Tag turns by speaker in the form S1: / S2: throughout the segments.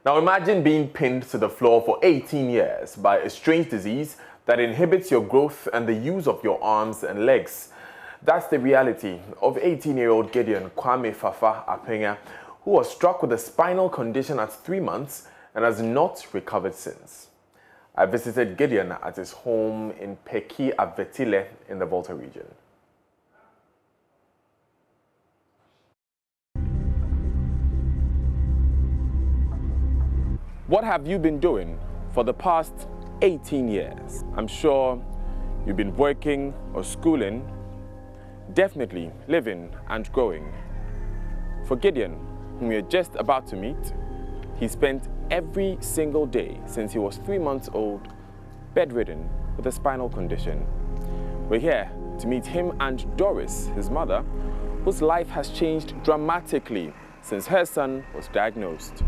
S1: Now imagine being pinned to the floor for 18 years by a strange disease that inhibits your growth and the use of your arms and legs. That's the reality of 18-year-old Gideon Kwame Fafa Apenya, who was struck with a spinal condition at 3 months and has not recovered since. I visited Gideon at his home in Peki Avetile in the Volta region. What have you been doing for the past 18 years? I'm sure you've been working or schooling, definitely living and growing. For Gideon, whom we're just about to meet, he spent every single day since he was 3 months old, bedridden with a spinal condition. We're here to meet him and Doris, his mother, whose life has changed dramatically since her son was diagnosed.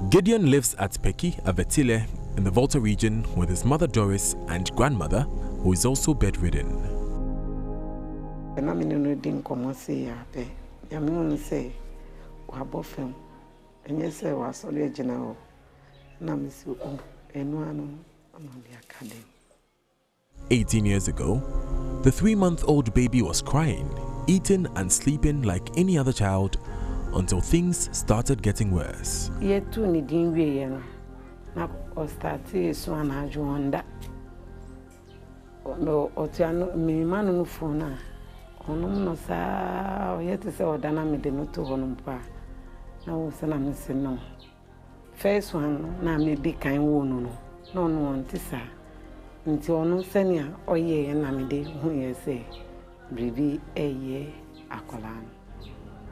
S1: Gideon lives at Peki Avetile in the Volta region with his mother Doris and grandmother, who is also bedridden. "18 years ago, the 3-month-old baby was crying, eating and sleeping like any other child until things started getting worse.
S2: First one, na me be kind wono no no ntisa nti ono senia oye na me de hu ye say bribi eye akola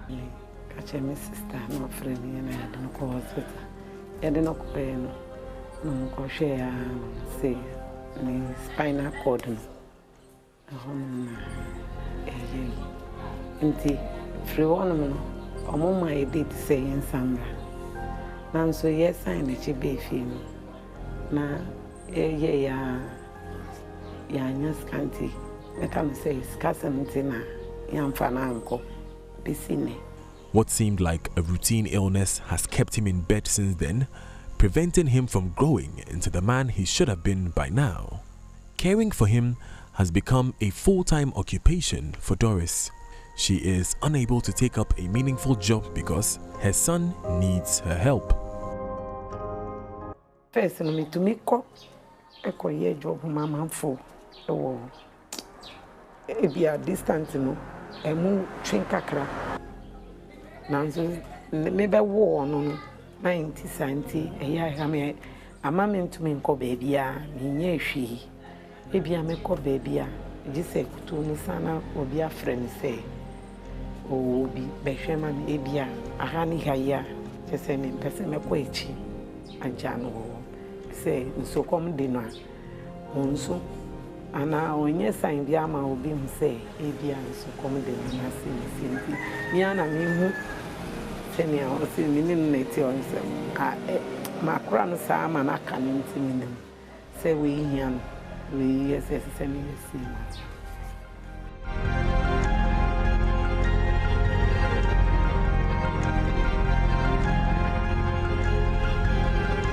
S2: no catch my sister no friend me na de ko hospital e de no ko pe no ko share say ni spinal cord no na eye nti free one no omo ma e dey say ensamba na so yes sign the chibe film na ya nya scanty let am say scarcity na yamfana anko bisine.
S1: What seemed like a routine illness has kept him in bed since then, preventing him from growing into the man he should have been by now. Caring for him has become a full-time occupation for Doris. She is unable to take up a meaningful job because her son needs her help.
S2: First, I to make up a job mama for be a distance, a move train kakra. Now, maybe war no 90 centi a year. A mamma to me call baby, me she. Baby, I make up baby. Just say to me, sana, or be a friend say. Oh, be Beshaman, baby, a honey haya. Just say me, person, a quachi. A jano. Say, so come dinner. Monso, and now when yes, I be ama will be say, Abia, so come dinner, and see me. Miana, me, send me out, see me in nature, my crown, Sam, and I can intimidate. Say we here, we yes, send me see.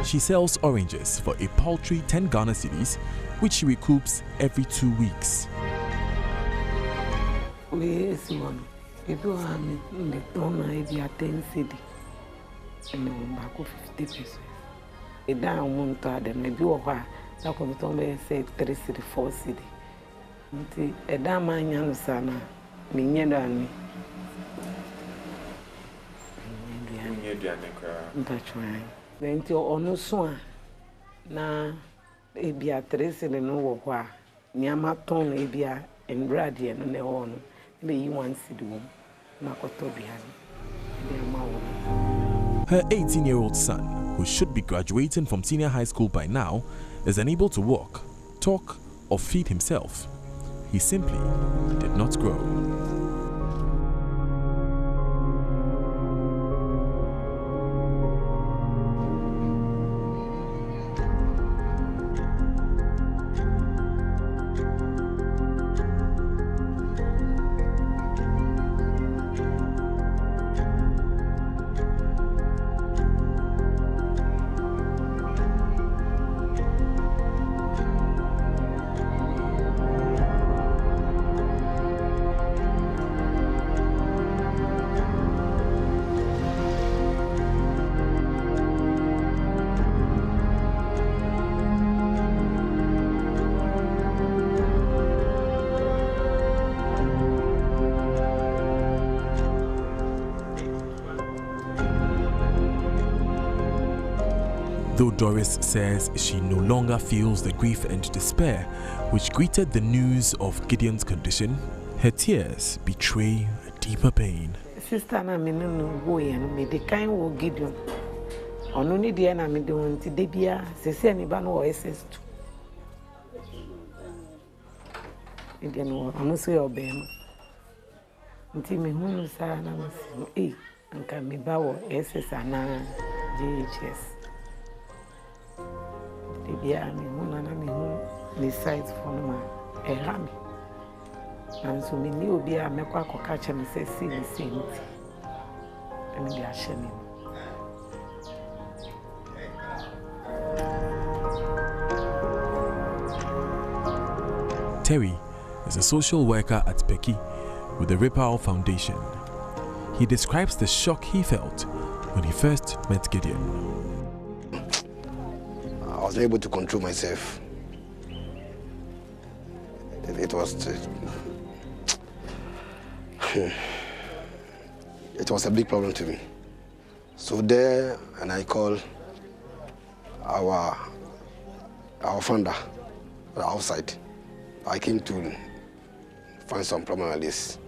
S1: She sells oranges for a paltry 10 Ghana cedis, which she recoups every 2 weeks.
S2: Yes, one. If you have me, the donor idea 10 cedi, and then back 50 pesos. A down one to them, maybe a while, that comes to say 3 cedi, 4 cedi. A damn man, young son, me near me. That's right. Then to ono so na ebia 3 cedi no wo kwa niama ton ebia embrade no ne ho no be yi 1 cedi wo na koto biani niama wo.
S1: Her 18-year-old son, who should be graduating from senior high school by now, is unable to walk, talk, or feed himself. He simply did not grow.
S3: Though Doris says she no longer feels the grief and despair which greeted the news of Gideon's condition, her tears betray a deeper pain.
S2: Sister na me no go yen me the kind wo Gideon. Ono ni dia na me de won ti de bia sese ni ba no SS2. Gideon wo ono so yo bem. Nti me hunu sa na me si anka me ba wo SS ana JHS. De bia me hunu na me hunu ni site for no ma ehami. And so me ni obi a mekwa kokache me se si ni senti. Emi bi ashemi.
S3: Terry is a social worker at Peki with the Ripple Foundation. He describes the shock he felt when he first met Gideon.
S4: I was able to control myself. It was a big problem to me. So there, and I called our founder outside. I came to find some problem like this.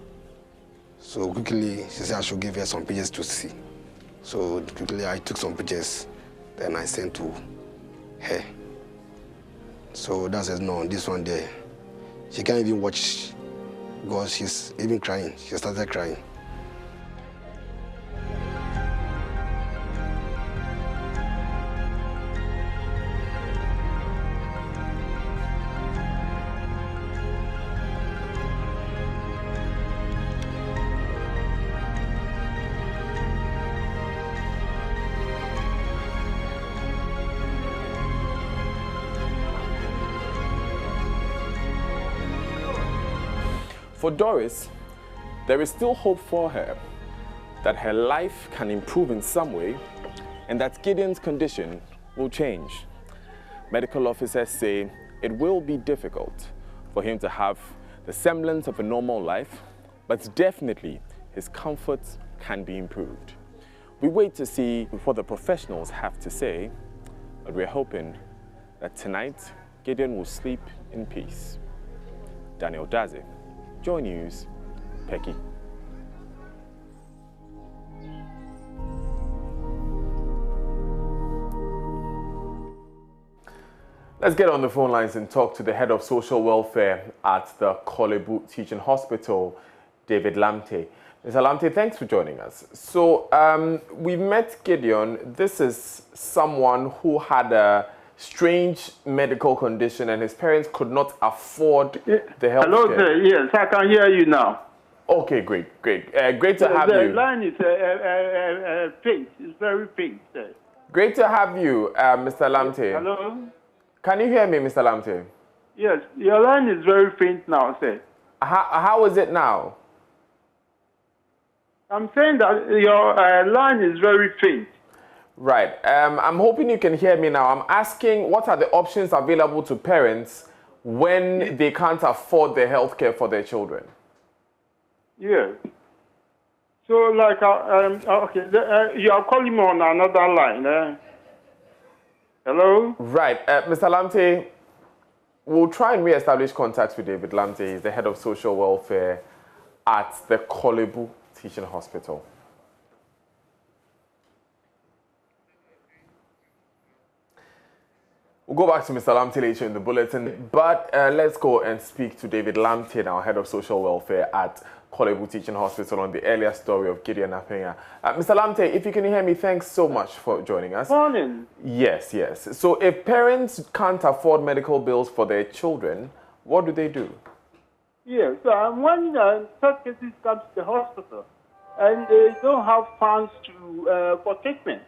S4: So quickly, she said I should give her some pictures to see. So quickly, I took some pictures, then I sent to her. So that says, no, this one there, she can't even watch because she's even crying. She started crying.
S1: For Doris, there is still hope for her that her life can improve in some way and that Gideon's condition will change. Medical officers say it will be difficult for him to have the semblance of a normal life, but definitely his comfort can be improved. We wait to see what the professionals have to say, but we're hoping that tonight Gideon will sleep in peace. Daniel Daze, JoyNews, Peki. Let's get on the phone lines and talk to the head of social welfare at the Kolebu Teaching Hospital, David Lamte. Mr. Lamte, thanks for joining us. So we've met Gideon. This is someone who had a strange medical condition and his parents could not afford the health
S5: Hello,
S1: care.
S5: sir. Yes, I can hear you now.
S1: Okay, great. Great to have you.
S5: The line is faint. It's very faint, sir.
S1: Great to have you, Mr. Lamte.
S5: Hello?
S1: Can you hear me, Mr. Lamte?
S5: Yes, your line is very faint now, sir.
S1: How is it now?
S5: I'm saying that your line is very faint.
S1: Right. I'm hoping you can hear me now. I'm asking what are the options available to parents when they can't afford the health care for their children?
S5: Yes. So, like, okay, you are calling me on another line. Hello?
S1: Right. Mr. Lamte, we'll try and re-establish contact with David Lamte. He's the head of social welfare at the Kolebu Teaching Hospital. We'll go back to Mr. Lamte later in the bulletin, but let's go and speak to David Lamte, now head of social welfare at Kolebu Teaching Hospital, on the earlier story of Gideon Apenya. Mr. Lamte, if you can hear me, thanks so much for joining us.
S5: Morning.
S1: Yes. So if parents can't afford medical bills for their children, what do they do?
S5: Yes, when such cases come to the hospital and they don't have funds for treatment,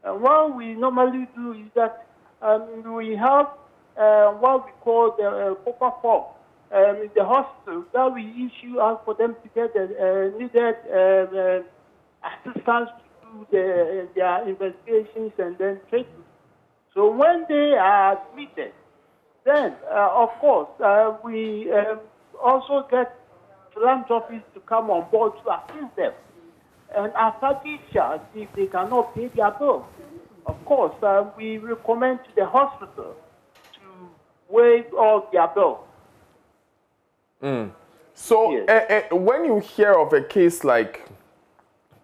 S5: what we normally do is that we have what we call the paper form in the hospital that we issue out for them to get the needed assistance to do their investigations and then treatment. So when they are admitted, then of course we also get philanthropists to come on board to assist them. And after discharge, if they cannot pay their bills, of course, we recommend to the hospital to waive all their bills.
S1: So
S5: Yes.
S1: when you hear of a case like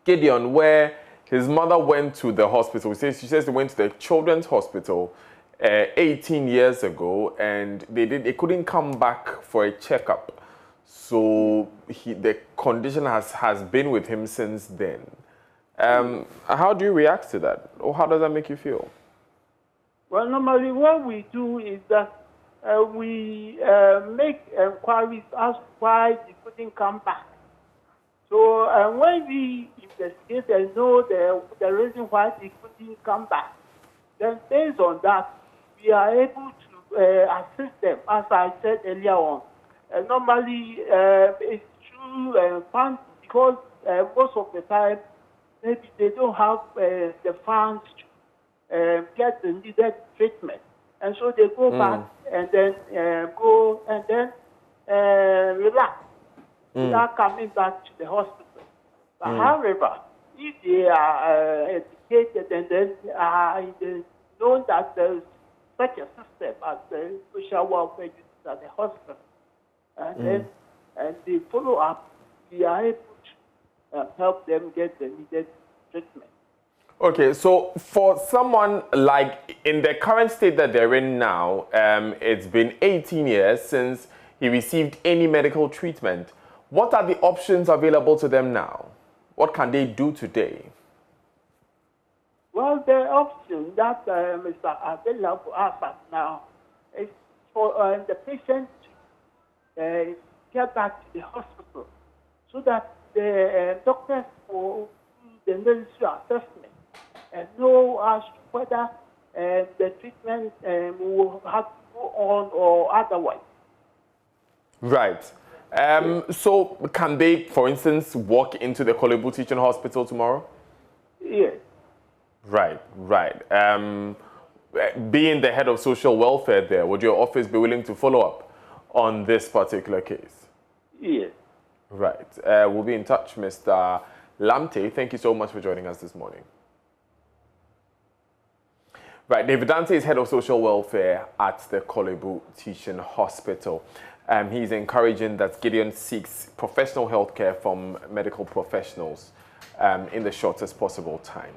S1: Gideon, where his mother went to the hospital, she says they went to the children's hospital 18 years ago, and they couldn't come back for a checkup. So the condition has been with him since then. How do you react to that, or how does that make you feel?
S5: Well, normally what we do is that we make inquiries as to why they couldn't come back. So when we investigate and know the reason why they couldn't come back, then based on that, we are able to assist them, as I said earlier on. Normally, it's through funds, because most of the time, maybe they don't have the funds to get the needed treatment. And so they go back and then relax without coming back to the hospital. But however, if they are educated and then they know that there is such a system as the social welfare unit at the hospital, and they follow up, we are able to help them get the needed treatment.
S1: Okay, so for someone like in the current state that they're in now, it's been 18 years since he received any medical treatment. What are the options available to them now? What can they do today?
S5: Well, the option that is available for us now is for the patient to get back to the hospital so that the doctors will do the necessary assessment and know as to whether the treatment will have to go on or otherwise.
S1: Right. So can they, for instance, walk into the Kolebu Teaching Hospital tomorrow?
S5: Yes.
S1: Right. Being the head of social welfare there, would your office be willing to follow up on this particular case?
S5: Yes.
S1: Right. We'll be in touch, Mr. Lamte. Thank you so much for joining us this morning. Right, David Dante is head of social welfare at the Kolebu Teaching Hospital. He's encouraging that Gideon seeks professional health care from medical professionals in the shortest possible time.